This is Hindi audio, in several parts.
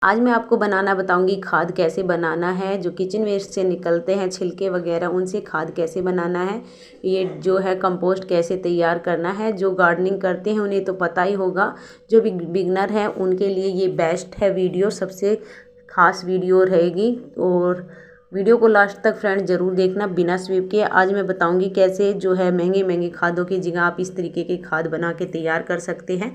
आज मैं आपको बनाना बताऊंगी खाद कैसे बनाना है। जो किचन वेस्ट से निकलते हैं छिलके वगैरह, उनसे खाद कैसे बनाना है। ये जो है कंपोस्ट कैसे तैयार करना है। जो गार्डनिंग करते हैं उन्हें तो पता ही होगा, जो भी बिगनर है उनके लिए ये बेस्ट है वीडियो, सबसे खास वीडियो रहेगी। और वीडियो को लास्ट तक फ्रेंड ज़रूर देखना बिना स्किप किए। आज मैं बताऊंगी कैसे जो है महंगे महंगे खादों की जगह आप इस तरीके के खाद बना के तैयार कर सकते हैं।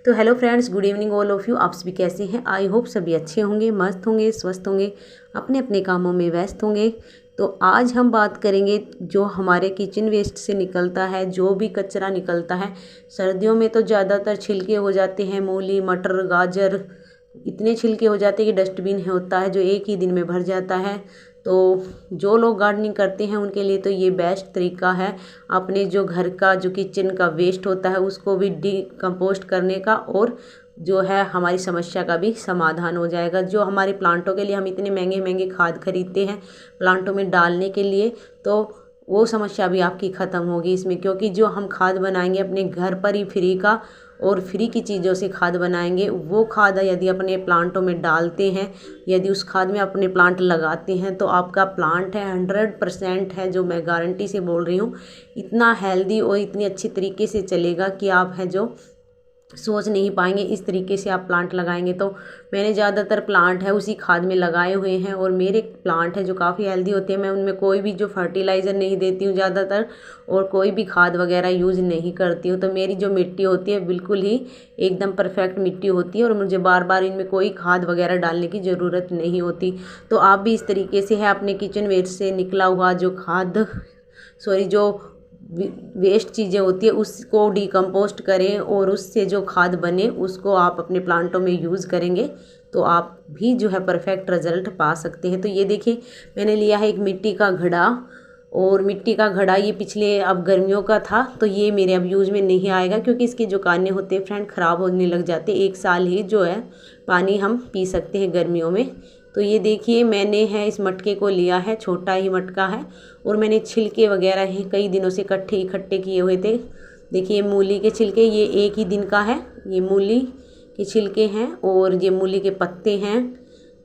तो hello friends, good evening all of you. आप सभी कैसे हैं? आई होप सभी अच्छे होंगे, मस्त होंगे, स्वस्थ होंगे, अपने अपने कामों में व्यस्त होंगे। तो आज हम बात करेंगे जो हमारे किचन वेस्ट से निकलता है, जो भी कचरा निकलता है। सर्दियों में तो ज़्यादातर छिलके हो जाते हैं, मूली, मटर, गाजर, इतने छिलके हो जाते हैं कि डस्टबिन होता है जो एक ही दिन में भर जाता है। तो जो लोग गार्डनिंग करते हैं उनके लिए तो ये बेस्ट तरीका है अपने जो घर का जो किचन का वेस्ट होता है उसको भी डिकम्पोस्ट करने का, और जो है हमारी समस्या का भी समाधान हो जाएगा। जो हमारे प्लांटों के लिए हम इतने महंगे महंगे खाद खरीदते हैं प्लांटों में डालने के लिए, तो वो समस्या भी आपकी ख़त्म होगी इसमें, क्योंकि जो हम खाद बनाएंगे अपने घर पर ही फ्री का और फ्री की चीज़ों से खाद बनाएंगे, वो खाद यदि अपने प्लांटों में डालते हैं, यदि उस खाद में अपने प्लांट लगाते हैं तो आपका प्लांट है 100% है, जो मैं गारंटी से बोल रही हूँ, इतना हेल्दी और इतनी अच्छी तरीके से चलेगा कि आप हैं जो सोच नहीं पाएंगे। इस तरीके से आप प्लांट लगाएंगे तो मैंने ज़्यादातर प्लांट है उसी खाद में लगाए हुए हैं, और मेरे प्लांट है जो काफ़ी हेल्दी होते हैं। मैं उनमें कोई भी जो फर्टिलाइज़र नहीं देती हूँ ज़्यादातर, और कोई भी खाद वगैरह यूज़ नहीं करती हूँ। तो मेरी जो मिट्टी होती है बिल्कुल ही एकदम परफेक्ट मिट्टी होती है, और मुझे बार बार इनमें कोई खाद वगैरह डालने की ज़रूरत नहीं होती। तो आप भी इस तरीके से है अपने किचन वेस्ट से निकला हुआ जो जो वेस्ट चीज़ें होती है उसको डिकम्पोस्ट करें, और उससे जो खाद बने उसको आप अपने प्लांटों में यूज़ करेंगे तो आप भी जो है परफेक्ट रिजल्ट पा सकते हैं। तो ये देखिए मैंने लिया है एक मिट्टी का घड़ा, और मिट्टी का घड़ा ये पिछले अब गर्मियों का था, तो ये मेरे अब यूज़ में नहीं आएगा क्योंकि इसके जो काने होते हैं फ्रेंड ख़राब होने लग जाते। एक साल ही जो है पानी हम पी सकते हैं गर्मियों में। तो ये देखिए मैंने है इस मटके को लिया है, छोटा ही मटका है, और मैंने छिलके वगैरह ही कई दिनों से इकट्ठे किए हुए थे। देखिए मूली के छिलके, ये एक ही दिन का है, ये मूली के छिलके हैं और ये मूली के पत्ते हैं।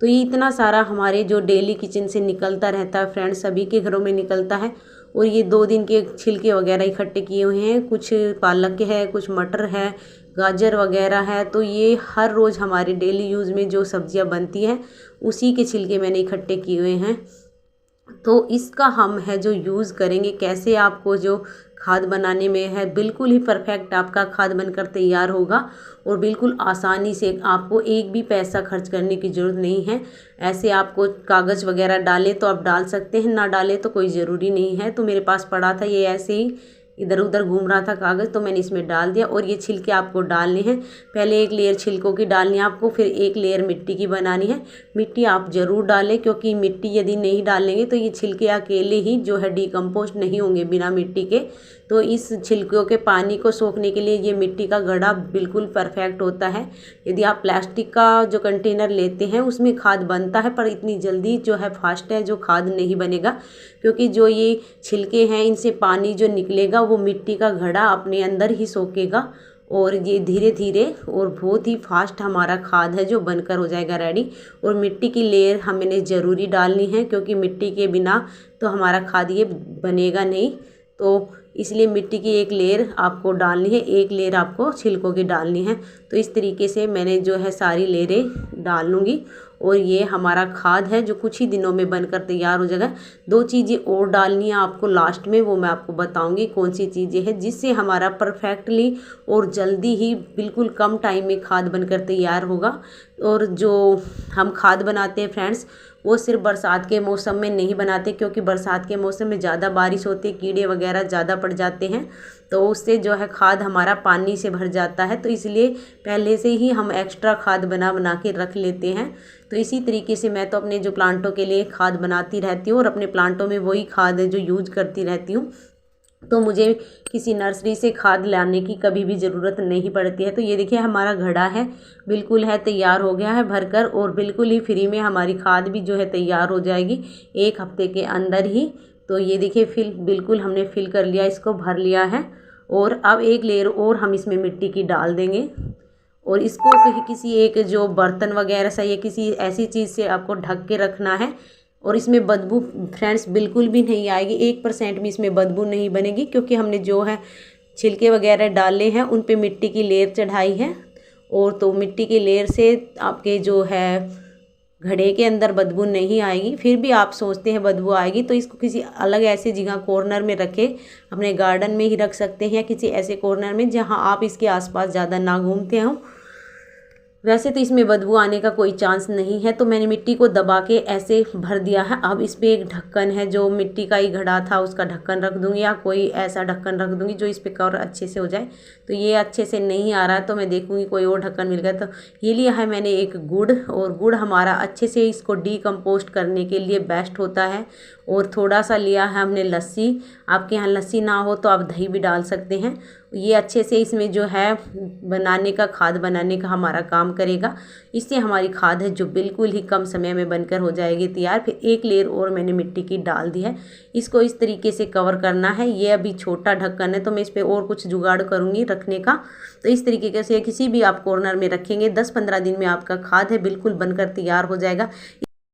तो ये इतना सारा हमारे जो डेली किचन से निकलता रहता है फ्रेंड्स, सभी के घरों में निकलता है। और ये 2 दिन के छिलके वगैरह इकट्ठे किए हुए हैं, कुछ पालक के है, कुछ मटर है, गाजर वगैरह है। तो ये हर रोज़ हमारे डेली यूज़ में जो सब्जियां बनती हैं उसी के छिलके मैंने इकट्ठे किए हुए हैं। तो इसका हम है जो यूज़ करेंगे कैसे, आपको जो खाद बनाने में है बिल्कुल ही परफेक्ट आपका खाद बनकर तैयार होगा, और बिल्कुल आसानी से आपको एक भी पैसा खर्च करने की ज़रूरत नहीं है। ऐसे आपको कागज़ वगैरह डाले तो आप डाल सकते हैं, ना डाले तो कोई ज़रूरी नहीं है। तो मेरे पास पड़ा था ये ऐसे ही इधर उधर घूम रहा था कागज़, तो मैंने इसमें डाल दिया। और ये छिलके आपको डालने हैं, पहले एक लेयर छिलकों की डालनी है आपको, फिर एक लेयर मिट्टी की बनानी है। मिट्टी आप ज़रूर डालें, क्योंकि मिट्टी यदि नहीं डालेंगे तो ये छिलके अकेले ही जो है डिकम्पोस्ट नहीं होंगे बिना मिट्टी के। तो इस छिलकों के पानी को सोखने के लिए ये मिट्टी का घड़ा बिल्कुल परफेक्ट होता है। यदि आप प्लास्टिक का जो कंटेनर लेते हैं उसमें खाद बनता है, पर इतनी जल्दी जो है फास्ट है जो खाद नहीं बनेगा, क्योंकि जो ये छिलके हैं इनसे पानी जो निकलेगा वो मिट्टी का घड़ा अपने अंदर ही सोखेगा, और ये धीरे धीरे और बहुत ही फास्ट हमारा खाद है जो बनकर हो जाएगा रेडी। और मिट्टी की लेयर हमें ज़रूरी डालनी है, क्योंकि मिट्टी के बिना तो हमारा खाद ये बनेगा नहीं। तो इसलिए मिट्टी की एक लेयर आपको डालनी है, एक लेयर आपको छिलकों की डालनी है। तो इस तरीके से मैंने जो है सारी लेयरें डाल लूँगी, और ये हमारा खाद है जो कुछ ही दिनों में बनकर तैयार हो जाएगा। 2 चीज़ें और डालनी है आपको लास्ट में, वो मैं आपको बताऊंगी कौन सी चीज़ें हैं, जिससे हमारा परफेक्टली और जल्दी ही बिल्कुल कम टाइम में खाद बनकर तैयार होगा। और जो हम खाद बनाते हैं फ्रेंड्स वो सिर्फ बरसात के मौसम में नहीं बनाते, क्योंकि बरसात के मौसम में ज़्यादा बारिश होती है, कीड़े वगैरह ज़्यादा पड़ जाते हैं, तो उससे जो है खाद हमारा पानी से भर जाता है। तो इसलिए पहले से ही हम एक्स्ट्रा खाद बना बना के रख लेते हैं। तो इसी तरीके से मैं तो अपने जो प्लांटों के लिए खाद बनाती रहती हूँ, और अपने प्लांटों में वही खाद है जो यूज करती रहती हूँ। तो मुझे किसी नर्सरी से खाद लाने की कभी भी ज़रूरत नहीं पड़ती है। तो ये देखिए हमारा घड़ा है बिल्कुल है तैयार हो गया है भरकर, और बिल्कुल ही फ्री में हमारी खाद भी जो है तैयार हो जाएगी 1 हफ्ते के अंदर ही। तो ये देखिए बिल्कुल हमने फिल कर लिया, इसको भर लिया है। और अब एक लेयर और हम इसमें मिट्टी की डाल देंगे, और इसको किसी एक जो बर्तन वगैरह से या किसी ऐसी चीज़ से आपको ढक के रखना है। और इसमें बदबू फ्रेंड्स बिल्कुल भी नहीं आएगी, 1% भी इसमें बदबू नहीं बनेगी, क्योंकि हमने जो है छिलके वगैरह डाले हैं उन पे मिट्टी की लेयर चढ़ाई है। और तो मिट्टी की लेयर से आपके जो है घड़े के अंदर बदबू नहीं आएगी। फिर भी आप सोचते हैं बदबू आएगी तो इसको किसी अलग ऐसी जगह कॉर्नर में रखें, अपने गार्डन में ही रख सकते हैं या किसी ऐसे कॉर्नर में जहां आप इसके आसपास ज़्यादा ना घूमते हों। वैसे तो इसमें बदबू आने का कोई चांस नहीं है, तो मैंने मिट्टी को दबा के ऐसे भर दिया है। अब इस पर एक ढक्कन है, जो मिट्टी का ही घड़ा था उसका ढक्कन रख दूंगी या कोई ऐसा ढक्कन रख दूंगी जो इस पर कवर अच्छे से हो जाए। तो ये अच्छे से नहीं आ रहा है तो मैं देखूंगी कोई और ढक्कन मिल गया। तो ये लिया है मैंने एक गुड़, और गुड़ हमारा अच्छे से इसको डीकम्पोस्ट करने के लिए बेस्ट होता है। और थोड़ा सा लिया है हमने लस्सी, आपके यहाँ लस्सी ना हो तो आप दही भी डाल सकते हैं। ये अच्छे से इसमें जो है बनाने का, खाद बनाने का हमारा काम करेगा। इससे हमारी खाद है जो बिल्कुल ही कम समय में बनकर हो जाएगी तैयार। फिर एक लेयर और मैंने मिट्टी की डाल दी है, इसको इस तरीके से कवर करना है। ये अभी छोटा ढक्कन है तो मैं इस पर और कुछ जुगाड़ करूँगी रखने का। तो इस तरीके से किसी भी आप कॉर्नर में रखेंगे 10-15 दिन में आपका खाद है बिल्कुल बनकर तैयार हो जाएगा।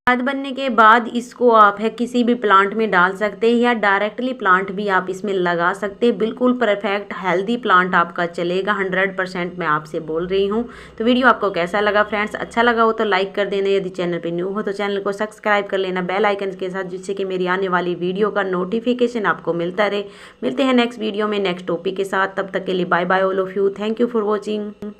खाद बनने के बाद इसको आप है किसी भी प्लांट में डाल सकते हैं या डायरेक्टली प्लांट भी आप इसमें लगा सकते हैं। बिल्कुल परफेक्ट हेल्दी प्लांट आपका चलेगा, 100% मैं आपसे बोल रही हूँ। तो वीडियो आपको कैसा लगा फ्रेंड्स? अच्छा लगा हो तो लाइक कर देना, यदि चैनल पे न्यू हो तो चैनल को सब्सक्राइब कर लेना बेल आइकन के साथ, जिससे कि मेरी आने वाली वीडियो का नोटिफिकेशन आपको मिलता रहे। मिलते हैं नेक्स्ट वीडियो में नेक्स्ट टॉपिक के साथ, तब तक के लिए bye bye all of you. Thank you for watching.